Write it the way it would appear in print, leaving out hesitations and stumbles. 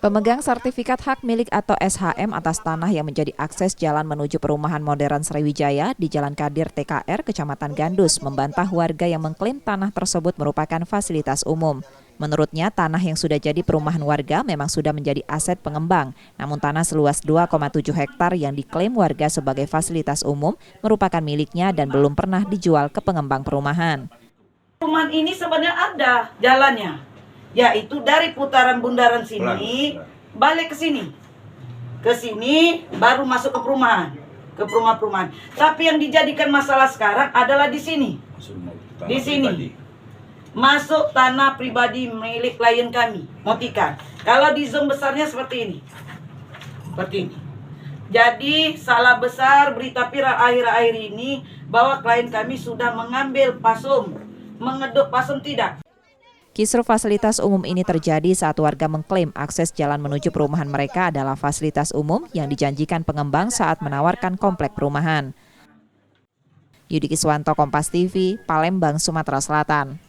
Pemegang sertifikat hak milik atau SHM atas tanah yang menjadi akses jalan menuju perumahan modern Sriwijaya di Jalan Kadir TKR, Kecamatan Gandus, membantah warga yang mengklaim tanah tersebut merupakan fasilitas umum. Menurutnya, tanah yang sudah jadi perumahan warga memang sudah menjadi aset pengembang, namun tanah seluas 2,7 hektar yang diklaim warga sebagai fasilitas umum merupakan miliknya dan belum pernah dijual ke pengembang perumahan. Perumahan ini sebenarnya ada jalannya, yaitu dari putaran bundaran sini balik ke sini baru masuk ke perumahan. Tapi yang dijadikan masalah sekarang adalah di sini masuk tanah pribadi milik klien kami, Motika. Kalau di zoom besarnya seperti ini. Jadi salah besar berita viral akhir-akhir ini bahwa klien kami sudah mengambil pasum, mengeduk pasum tidak. Kisruh fasilitas umum ini terjadi saat warga mengklaim akses jalan menuju perumahan mereka adalah fasilitas umum yang dijanjikan pengembang saat menawarkan komplek perumahan. Yudi Kiswanto, Kompas TV, Palembang, Sumatera Selatan.